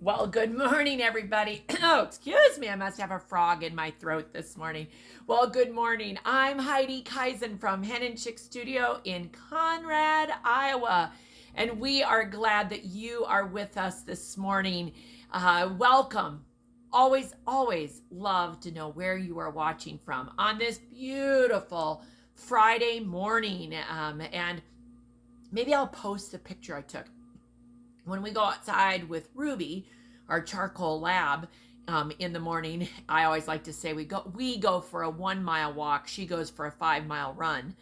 Well, good morning, everybody. Oh, excuse me. I must have a frog in my throat this morning. Well, good morning. I'm Heidi Kaisand from Hen Chicks Studio in Conrad, Iowa. And we are glad that you are with us this morning. Welcome. Always love to know where you are watching from on this beautiful Friday morning. And maybe I'll post a picture I took when we go outside with Ruby, our charcoal lab, in the morning. I always like to say we go for a 1 mile walk. She goes for a 5 mile run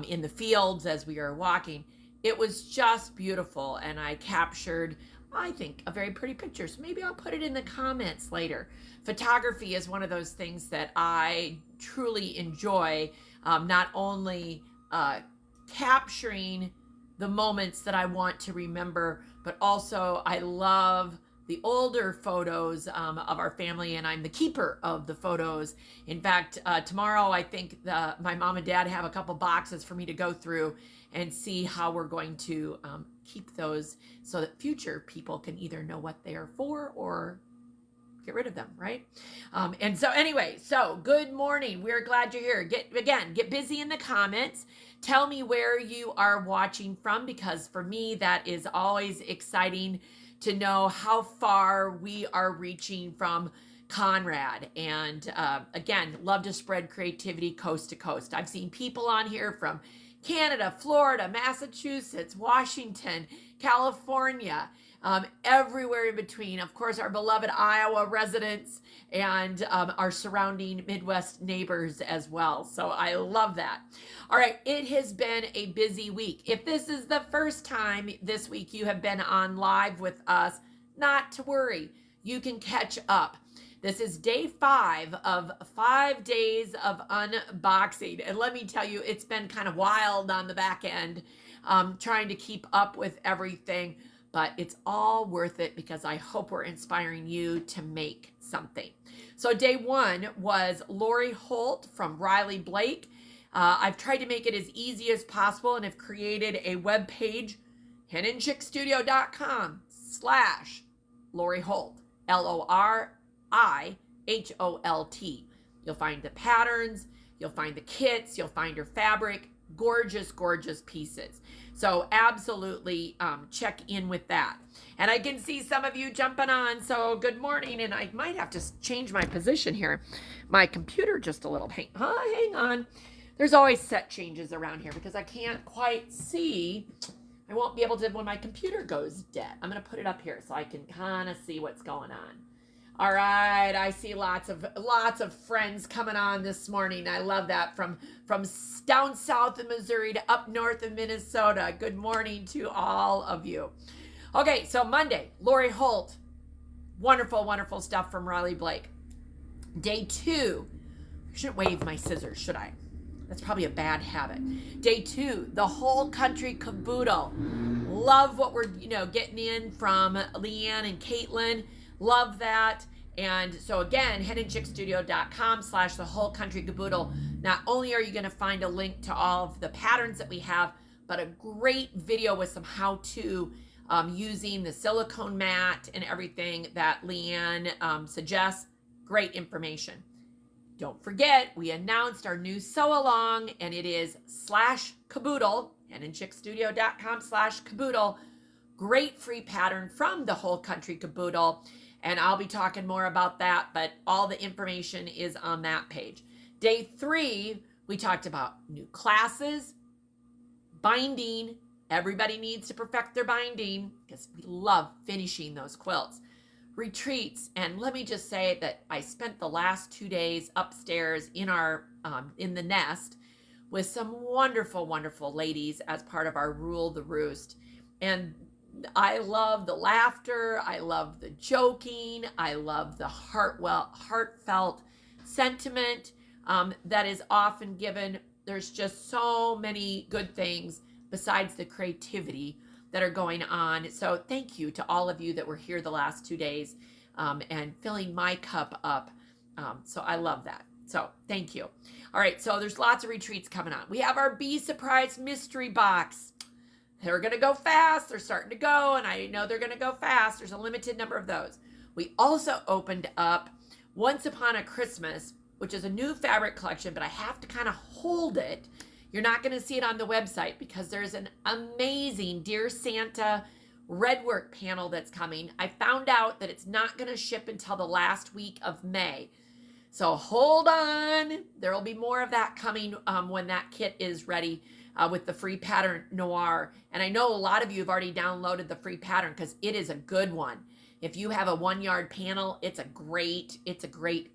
in the fields as we are walking. It was just beautiful, and I captured, I think, a very pretty picture. So maybe I'll put it in the comments later. Photography is one of those things that I truly enjoy, not only capturing the moments that I want to remember, but also I love the older photos of our family, and I'm the keeper of the photos. In fact, tomorrow I think my mom and dad have a couple boxes for me to go through and see how we're going to keep those so that future people can either know what they are for or get rid of them, right? And so anyway, so good morning. We're glad you're here. Get busy in the comments. Tell me where you are watching from, because for me, that is always exciting to know how far we are reaching from Conrad. And again, love to spread creativity coast to coast. I've seen people on here from Canada, Florida, Massachusetts, Washington, California, everywhere in between. Of course, our beloved Iowa residents and our surrounding Midwest neighbors as well. So I love that. All right, it has been a busy week. If this is the first time this week you have been on live with us, not to worry, you can catch up. This is day 5 of 5 days of unboxing. And let me tell you, it's been kind of wild on the back end, trying to keep up with everything. But it's all worth it because I hope we're inspiring you to make something. So day 1 was Lori Holt from Riley Blake. I've tried to make it as easy as possible and have created a web page, henandchicksstudio.com/Lori Holt, LORIHOLT. You'll find the patterns, you'll find the kits, you'll find her fabric, gorgeous pieces. So absolutely check in with that. And I can see some of you jumping on, so good morning. And I might have to change my position here. My computer just a little, hang on. There's always set changes around here because I can't quite see. I won't be able to when my computer goes dead. I'm gonna put it up here so I can kind of see what's going on. All right, I see lots of friends coming on this morning. I love that, from down south of Missouri to up north of Minnesota. Good morning to all of you. Okay, so Monday, Lori Holt, wonderful stuff from Riley Blake. Day 2, I shouldn't wave my scissors, should I? That's probably a bad habit. Day 2, the whole country caboodle. Love what we're getting in from Leanne and Caitlin. Love that. And so again, henandchicksstudio.com/the whole country caboodle. Not only are you going to find a link to all of the patterns that we have, but a great video with some how-to using the silicone mat and everything that Leanne suggests. Great information. Don't forget, we announced our new sew along, and it is /caboodle, henandchicksstudio.com/caboodle. Great free pattern from the whole country caboodle. And I'll be talking more about that, but all the information is on that page. Day 3, we talked about new classes, binding. Everybody needs to perfect their binding because we love finishing those quilts. Retreats, and let me just say that I spent the last 2 days upstairs in our in the nest with some wonderful ladies as part of our Rule the Roost. And I love the laughter, I love the joking, I love the heartfelt sentiment that is often given. There's just so many good things besides the creativity that are going on. So thank you to all of you that were here the last 2 days and filling my cup up. So I love that. So thank you. All right, so there's lots of retreats coming on. We have our Bee Surprise mystery box. They're going to go fast. They're starting to go, and I know they're going to go fast. There's a limited number of those. We also opened up Once Upon a Christmas, which is a new fabric collection, but I have to kind of hold it. You're not going to see it on the website because there's an amazing Dear Santa red work panel that's coming. I found out that it's not going to ship until the last week of May. So hold on. There will be more of that coming when that kit is ready with the free pattern Noir. And I know a lot of you have already downloaded the free pattern because it is a good one. If you have a 1-yard panel, it's a great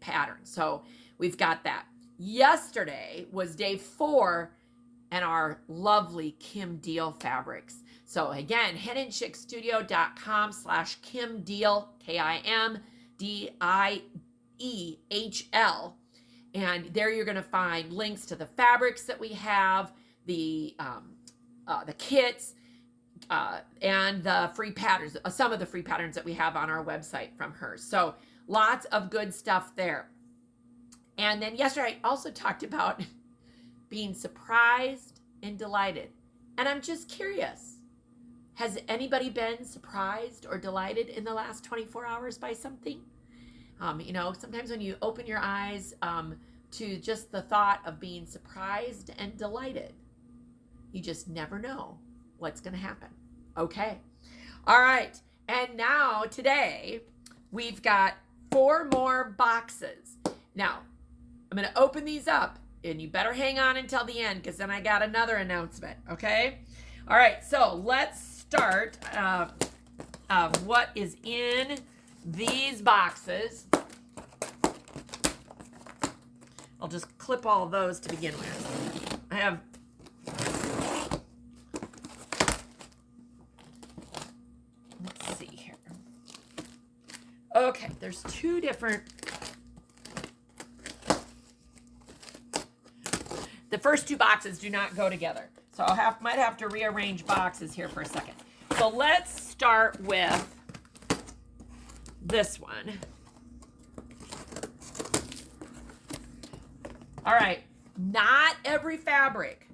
pattern. So we've got that. Yesterday was day 4 and our lovely Kim Deal fabrics. So again, henandchicksstudio.com/Kim Deal, KIMDIEHL. And there you're going to find links to the fabrics that we have, the kits, and the free patterns, some of the free patterns that we have on our website from her. So lots of good stuff there. And then yesterday I also talked about being surprised and delighted. And I'm just curious, has anybody been surprised or delighted in the last 24 hours by something? You know, sometimes when you open your eyes to just the thought of being surprised and delighted, you just never know what's going to happen. Okay. All right. And now today we've got 4 more boxes. Now, I'm going to open these up and you better hang on until the end because then I got another announcement. Okay. All right. So let's start what is in these boxes. I'll just clip all of those to begin with. I have let's see here. Okay, there's 2 different. The first 2 boxes do not go together. So might have to rearrange boxes here for a second. So let's start with this one. All right, not every fabric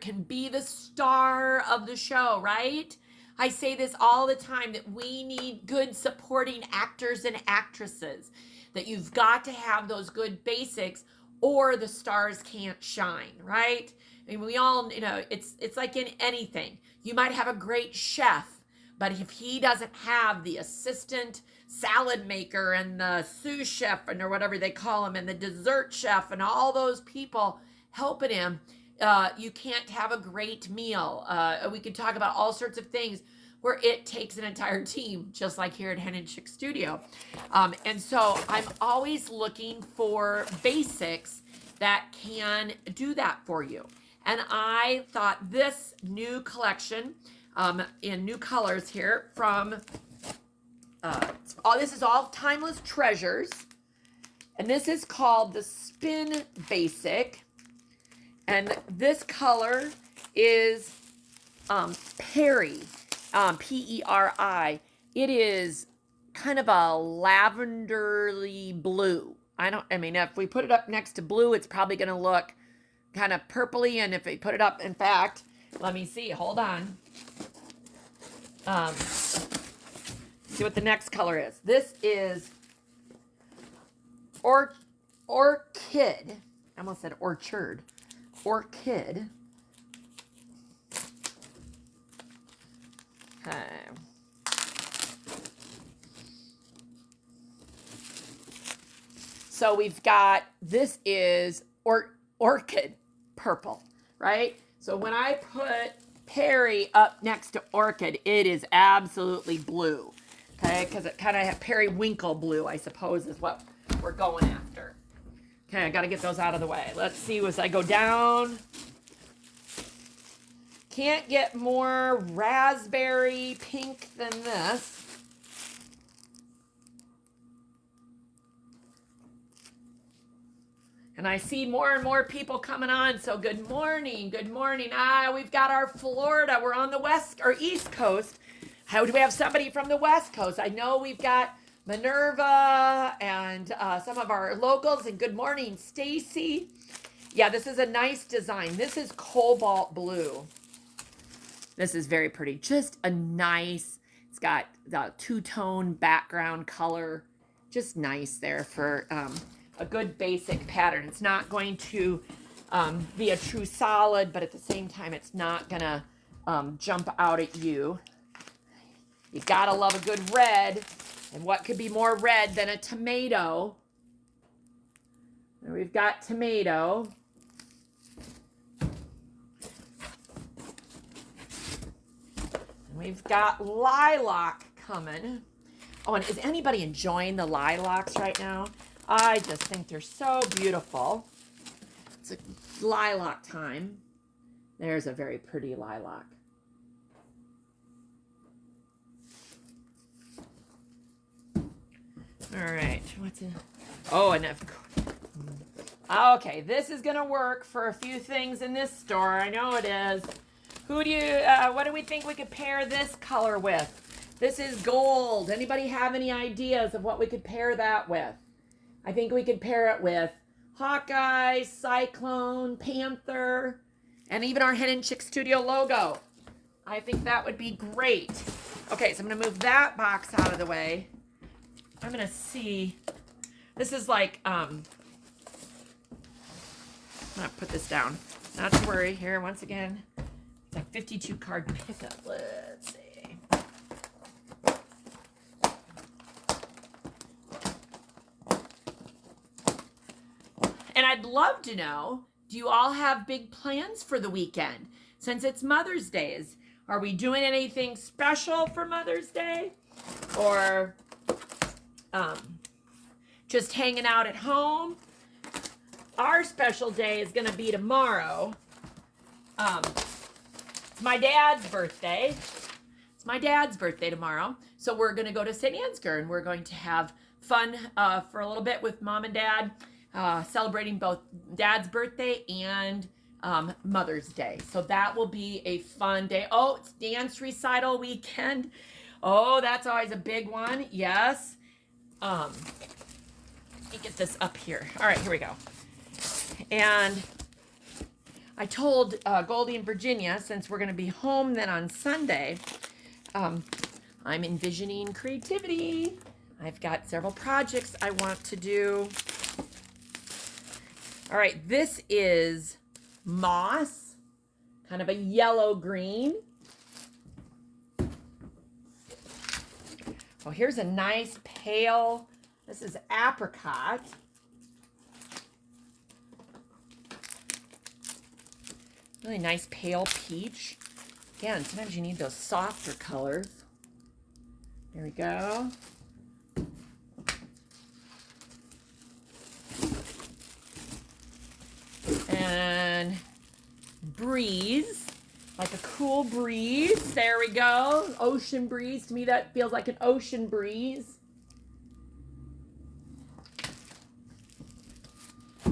can be the star of the show, right? I say this all the time that we need good supporting actors and actresses, that you've got to have those good basics or the stars can't shine, right? I mean, we all, you know, it's like in anything. You might have a great chef, but if he doesn't have the assistant salad maker and the sous chef or whatever they call him and the dessert chef and all those people helping him, you can't have a great meal. We could talk about all sorts of things where it takes an entire team, just like here at Hen Chicks Studio. And so I'm always looking for basics that can do that for you. And I thought this new collection in new colors here from, this is all Timeless Treasures. And this is called the Spin Basic. And this color is Peri, P-E-R-I. It is kind of a lavenderly blue. I mean, if we put it up next to blue, it's probably going to look kind of purpley. And if we put it up, in fact, let me see. Hold on. See what the next color is. This is Orchid. I almost said orchard. Orchid. Okay. So we've got, this is orchid purple, right? So when I put Peri up next to orchid, it is absolutely blue, okay? Because it kind of have periwinkle blue, I suppose, is what we're going after. Okay, I got to get those out of the way. Let's see as I go down. Can't get more raspberry pink than this. And I see more and more people coming on, so good morning, good morning. We've got our Florida, we're on the west or east coast. How do we have somebody from the west coast? I know we've got Minerva and some of our locals, and good morning, Stacy. Yeah, this is a nice design. This is cobalt blue. This is very pretty. Just a nice, it's got the two-tone background color. Just nice there for a good basic pattern. It's not going to be a true solid, but at the same time, it's not gonna jump out at you. You gotta love a good red. And what could be more red than a tomato? And we've got tomato. And we've got lilac coming. Oh, and is anybody enjoying the lilacs right now? I just think they're so beautiful. It's a lilac time. There's a very pretty lilac. All right, what's in? Oh, and okay, this is gonna work for a few things in this store. I know it is. Who do you? What do we think we could pair this color with? This is gold. Anybody have any ideas of what we could pair that with? I think we could pair it with Hawkeye, Cyclone, Panther, and even our Hen Chicks Studio logo. I think that would be great. Okay, so I'm gonna move that box out of the way. I'm gonna see. This is like, I'm gonna put this down. Not to worry. Here, once again, it's a 52 card pickup. Let's see. And I'd love to know, do you all have big plans for the weekend? Since it's Mother's Day, are we doing anything special for Mother's Day? Or just hanging out at home? Our special day is going to be tomorrow. It's my dad's birthday. It's my dad's birthday tomorrow. So we're going to go to St. Ansgar, and we're going to have fun for a little bit with Mom and Dad, celebrating both Dad's birthday and Mother's Day. So that will be a fun day. Oh, it's dance recital weekend. Oh, that's always a big one. Yes. Let me get this up here. All right, here we go. And I told Goldie and Virginia, since we're going to be home then on Sunday, I'm envisioning creativity. I've got several projects I want to do. All right, this is moss, kind of a yellow-green. Oh, here's a nice pale, this is apricot. Really nice pale peach. Again, sometimes you need those softer colors. There we go. And breeze, like a cool breeze. There we go. Ocean breeze. To me, that feels like an ocean breeze.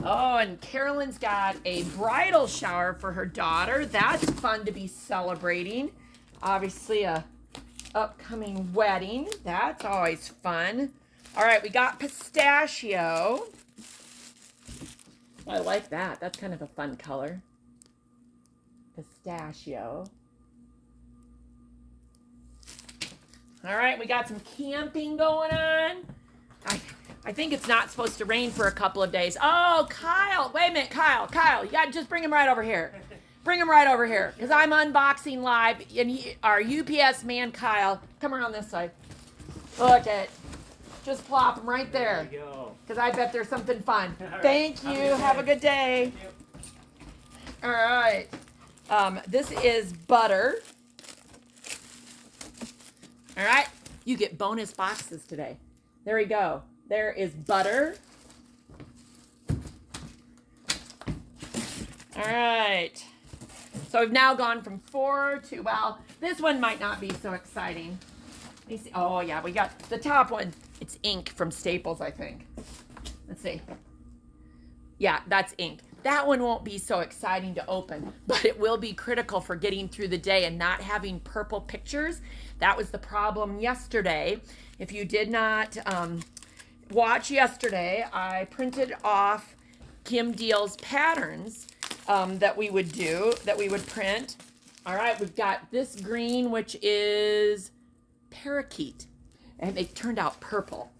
Oh, and Carolyn's got a bridal shower for her daughter. That's fun to be celebrating. Obviously, a upcoming wedding. That's always fun. All right, we got pistachio. I like that. That's kind of a fun color. Pistachio. All right, we got some camping going on. I think it's not supposed to rain for a couple of days. Oh, Kyle. Wait a minute, Kyle. You got to just bring him right over here. Bring him right over here, because I'm unboxing live. And our UPS man, Kyle, come around this side. Look at, just plop him right there. There you go. Because I bet there's something fun. Right. Thank you. Have a good day. All right. This is butter. All right. You get bonus boxes today. There we go. There is butter. All right. So we've now gone from 4 to, well, this one might not be so exciting. Let me see. Oh, yeah, we got the top one. It's ink from Staples, I think. Let's see. Yeah, that's ink. That one won't be so exciting to open, but it will be critical for getting through the day and not having purple pictures. That was the problem yesterday. If you did not watch yesterday, I printed off Kim Deal's patterns that we would print. All right, we've got this green, which is parakeet. And they turned out purple.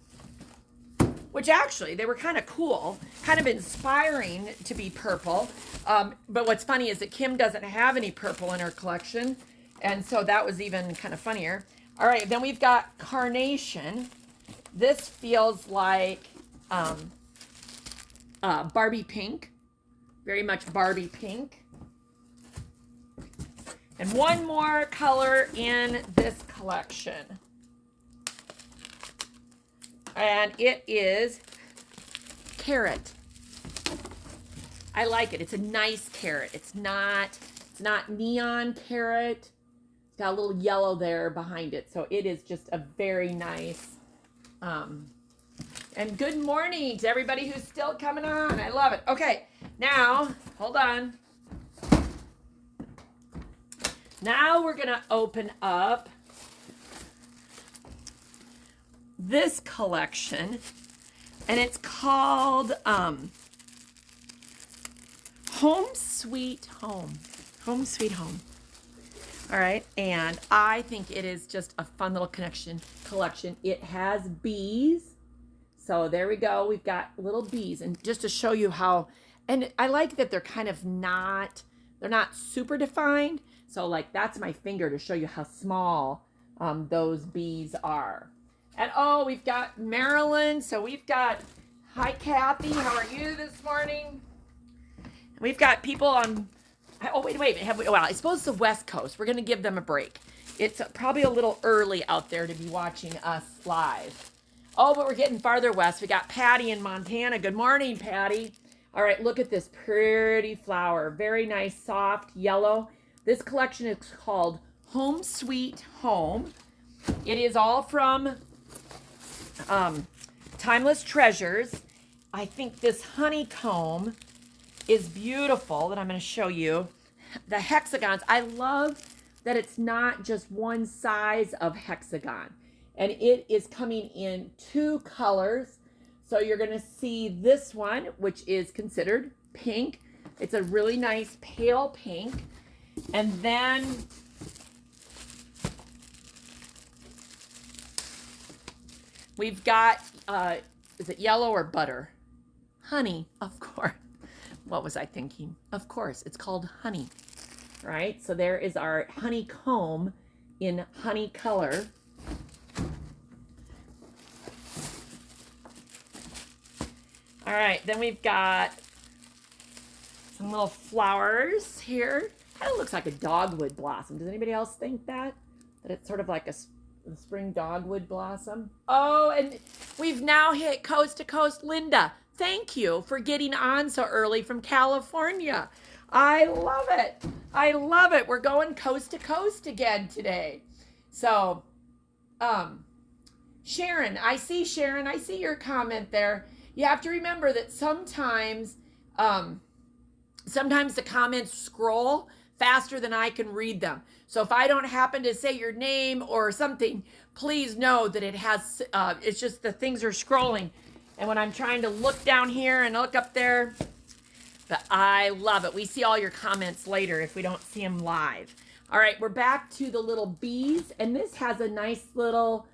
Which actually, they were kind of cool, kind of inspiring to be purple. But what's funny is that Kim doesn't have any purple in her collection. And so that was even kind of funnier. All right, then we've got carnation. This feels like Barbie pink. Very much Barbie pink. And one more color in this collection. And it is carrot. I like it. It's a nice carrot. It's not neon carrot. It's got a little yellow there behind it. So it is just a very nice. And good morning to everybody who's still coming on. I love it. Okay, now, hold on. Now we're going to open up this collection, and it's called Home Sweet Home. Home Sweet Home. All right, and I think it is just a fun little collection. It has bees. So there we go. We've got little bees, and just to show you how, and I like that they're kind of not, they're not super defined. So like that's my finger to show you how small those bees are. And oh, we've got Marilyn. So we've got, hi Kathy, how are you this morning? We've got people on, oh wait, well, I suppose it's the West Coast. We're going to give them a break. It's probably a little early out there to be watching us live. Oh, but we're getting farther west. We got Patty in Montana. Good morning, Patty. All right, look at this pretty flower. Very nice, soft yellow. This collection is called Home Sweet Home. It is all from Timeless Treasures. I think this honeycomb is beautiful that I'm going to show you. The hexagons, I love that it's not just one size of hexagon. And it is coming in 2 colors. So you're going to see this one, which is considered pink. It's a really nice pale pink. And then we've got, is it yellow or butter? Honey, of course. What was I thinking? Of course, it's called honey, right? So there is our honeycomb in honey color. All right, then we've got some little flowers here. Kind of looks like a dogwood blossom. Does anybody else think that? That it's sort of like a spring dogwood blossom? Oh, and we've now hit coast to coast. Linda, thank you for getting on so early from California. I love it. I love it. We're going coast to coast again today. So, Sharon, I see your comment there. You have to remember that sometimes the comments scroll faster than I can read them. So if I don't happen to say your name or something, please know that it has, it's just the things are scrolling. And when I'm trying to look down here and look up there, but I love it. We see all your comments later if we don't see them live. All right, we're back to the little bees. And this has a nice little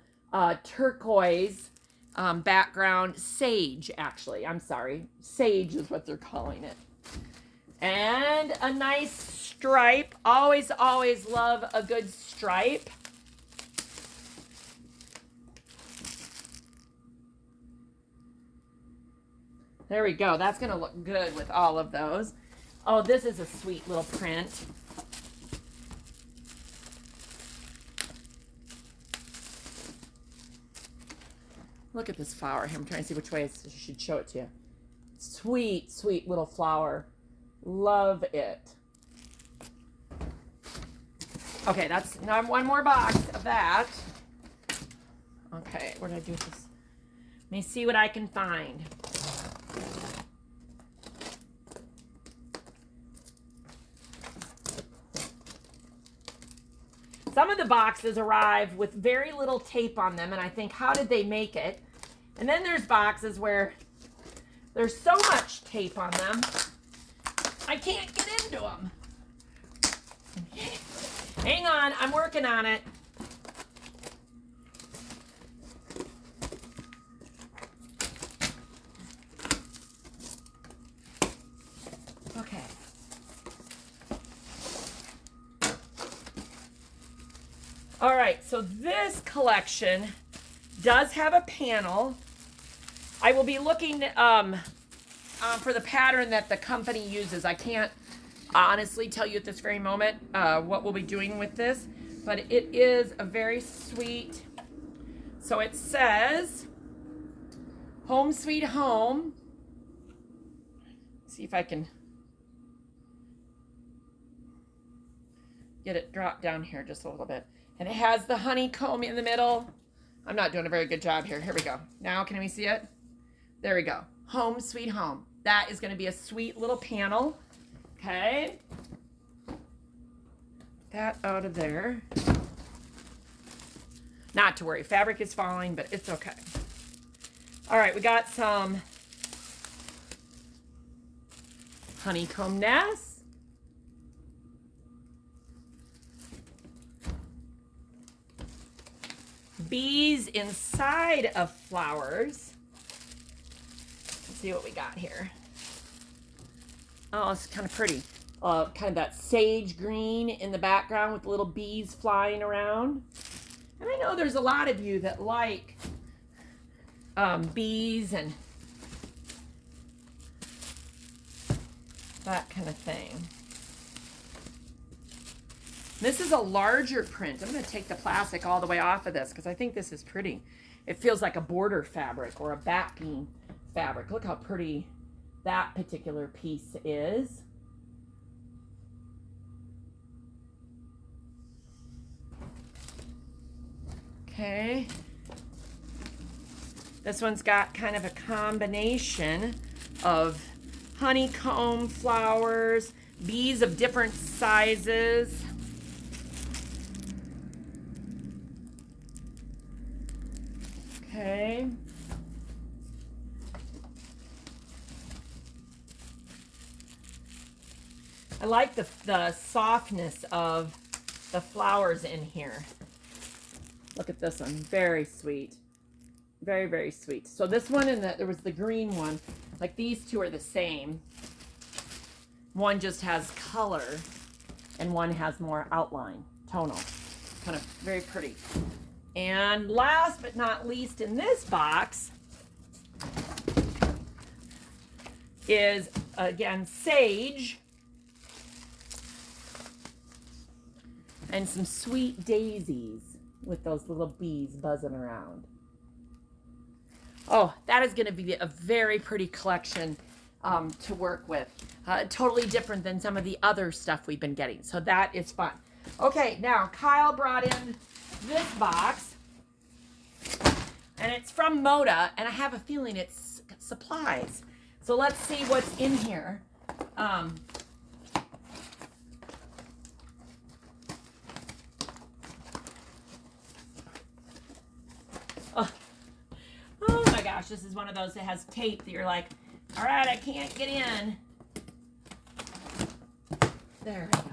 turquoise background. Sage, actually. I'm sorry. Sage is what they're calling it. And a nice stripe. Always, always love a good stripe. There we go. That's going to look good with all of those. Oh, this is a sweet little print. Look at this flower here. I'm trying to see which way I should show it to you. Sweet, sweet little flower. Love it. Okay, that's now one more box of that. Okay, what did I do with this? Let me see what I can find. Some of the boxes arrive with very little tape on them, and I think, how did they make it? And then there's boxes where there's so much tape on them, I can't get into them. Hang on, I'm working on it. Okay. All right, so this collection does have a panel. I will be looking for the pattern that the company uses. I can't honestly tell you at this very moment what we'll be doing with this, but it is a very sweet. So it says, Home Sweet Home. See if I can get it dropped down here just a little bit. And it has the honeycomb in the middle. I'm not doing a very good job here. Here we go. Now can we see it? There we go. Home Sweet Home. That is going to be a sweet little panel. Okay. That out of there. Not to worry. Fabric is falling, but it's okay. All right, we got some honeycomb nests. Bees inside of flowers. Let's see what we got here. Oh, it's kind of pretty. Kind of that sage green in the background with little bees flying around. And I know there's a lot of you that like bees and that kind of thing. This is a larger print. I'm going to take the plastic all the way off of this because I think this is pretty. It feels like a border fabric or a backing fabric. Look how pretty that particular piece is. Okay. This one's got kind of a combination of honeycomb flowers, bees of different sizes. Okay. I like the softness of the flowers in here. Look at this one. Very sweet. Very, very sweet. So this one and there was the green one. Like these two are the same. One just has color and one has more outline, tonal. Kind of very pretty. And last but not least in this box is, again, sage and some sweet daisies with those little bees buzzing around. Oh, that is going to be a very pretty collection to work with. Totally different than some of the other stuff we've been getting. So that is fun. Okay, now Kyle brought in this box, and it's from Moda, and I have a feeling it's supplies. So let's see what's in here. Oh my gosh, this is one of those that has tape that you're like, all right, I can't get in. There we go.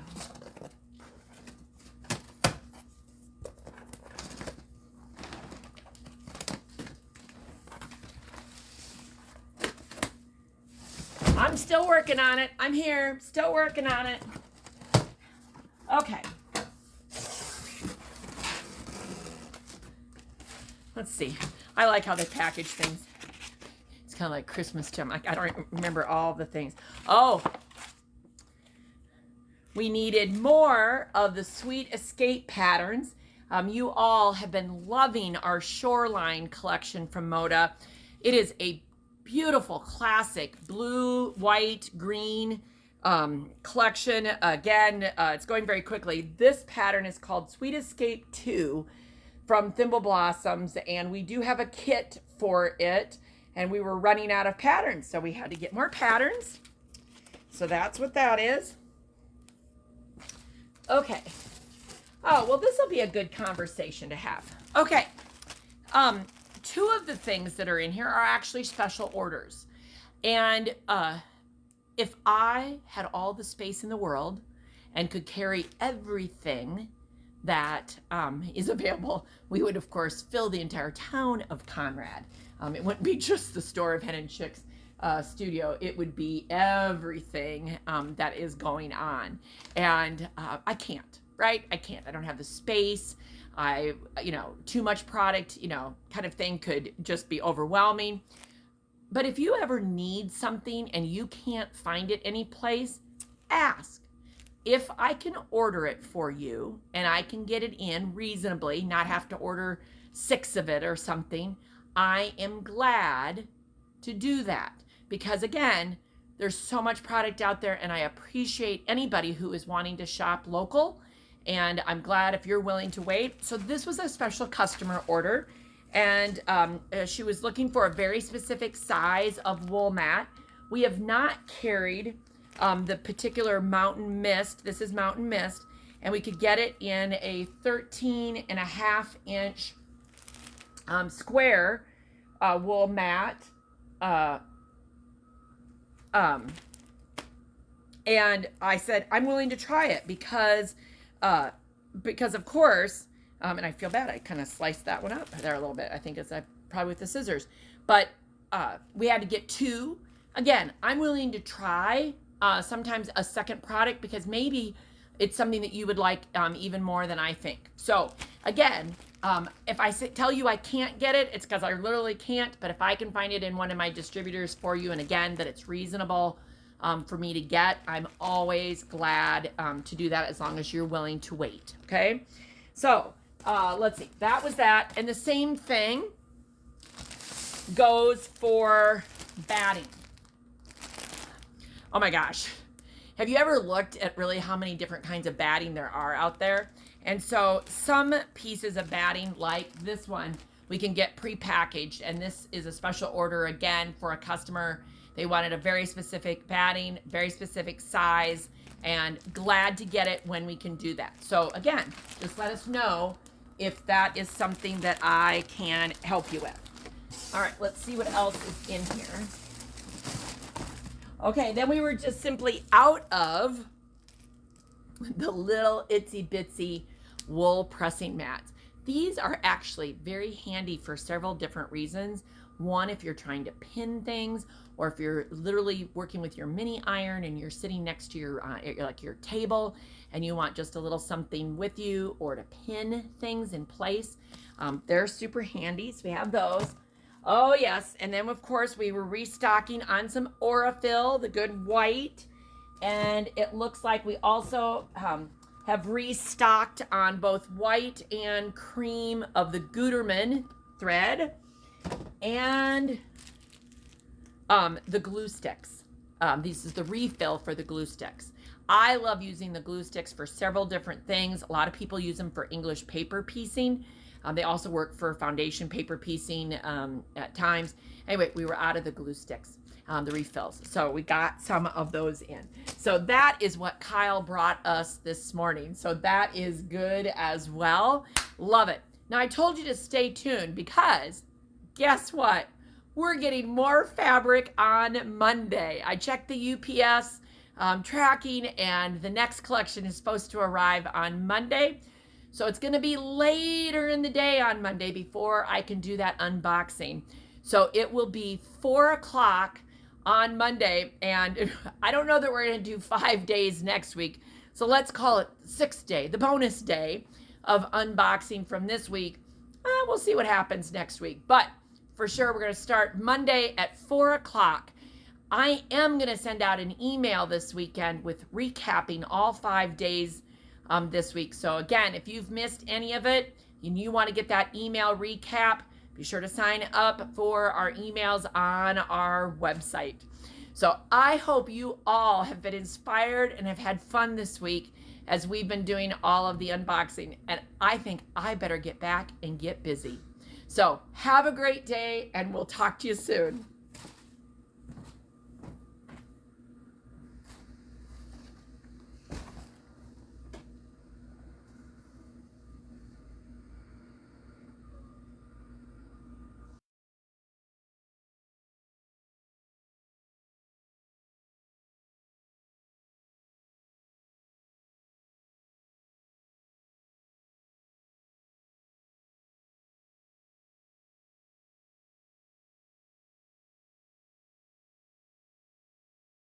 I'm still working on it. I'm here, still working on it. Okay. Let's see. I like how they package things. It's kind of like Christmas time. I don't remember all the things. Oh, we needed more of the Sweet Escape patterns. You all have been loving our Shoreline collection from Moda. It is a beautiful classic blue, white, green collection. Again, it's going very quickly. This pattern is called Sweet Escape 2 from Thimble Blossoms, and we do have a kit for it, and we were running out of patterns, so we had to get more patterns. So that's what that is. Okay. Oh, well, this will be a good conversation to have. Okay. Two of the things that are in here are actually special orders. And if I had all the space in the world and could carry everything that is available, we would of course fill the entire town of Conrad. It wouldn't be just the store of Hen Chicks Studio. It would be everything that is going on. And I can't, right? I can't. I don't have the space. Too much product, kind of thing could just be overwhelming. But if you ever need something and you can't find it anyplace, ask. If I can order it for you and I can get it in reasonably, not have to order 6 of it or something, I am glad to do that. Because again, there's so much product out there, and I appreciate anybody who is wanting to shop local. And I'm glad if you're willing to wait. So this was a special customer order, and she was looking for a very specific size of wool mat. We have not carried the particular Mountain Mist. This is Mountain Mist, and we could get it in a 13.5-inch square wool mat. And I said, I'm willing to try it because of course, and I feel bad, I kind of sliced that one up there a little bit. I think it's probably with the scissors, but we had to get 2. Again, I'm willing to try sometimes a second product because maybe it's something that you would like even more than I think. So again, if I tell you I can't get it, it's because I literally can't. But if I can find it in one of my distributors for you, and again, that it's reasonable for me to get, I'm always glad to do that as long as you're willing to wait. Okay. So let's see. That was that. And the same thing goes for batting. Oh my gosh. Have you ever looked at really how many different kinds of batting there are out there? And so some pieces of batting like this one, we can get prepackaged. And this is a special order again for a customer. They wanted a very specific batting, very specific size, and glad to get it when we can do that. So again, just let us know if that is something that I can help you with. All right, let's see what else is in here. Okay, then we were just simply out of the little itsy bitsy wool pressing mats. These are actually very handy for several different reasons. One, if you're trying to pin things, or if you're literally working with your mini iron and you're sitting next to your table and you want just a little something with you or to pin things in place. They're super handy, so we have those. Oh yes, and then of course we were restocking on some Aurifil, the good white, and it looks like we also have restocked on both white and cream of the Gutermann thread, and the glue sticks. This is the refill for the glue sticks. I love using the glue sticks for several different things. A lot of people use them for English paper piecing. They also work for foundation paper piecing at times. Anyway, we were out of the glue sticks, the refills. So we got some of those in. So that is what Kyle brought us this morning. So that is good as well. Love it. Now I told you to stay tuned because guess what? We're getting more fabric on Monday. I checked the UPS tracking, and the next collection is supposed to arrive on Monday. So it's going to be later in the day on Monday before I can do that unboxing. So it will be 4 o'clock on Monday, and I don't know that we're going to do 5 days next week. So let's call it 6th day, the bonus day of unboxing from this week. We'll see what happens next week. But for sure, we're going to start Monday at 4 o'clock. I am going to send out an email this weekend with recapping all 5 days this week. So again, if you've missed any of it and you want to get that email recap, be sure to sign up for our emails on our website. So I hope you all have been inspired and have had fun this week as we've been doing all of the unboxing. And I think I better get back and get busy. So have a great day, and we'll talk to you soon.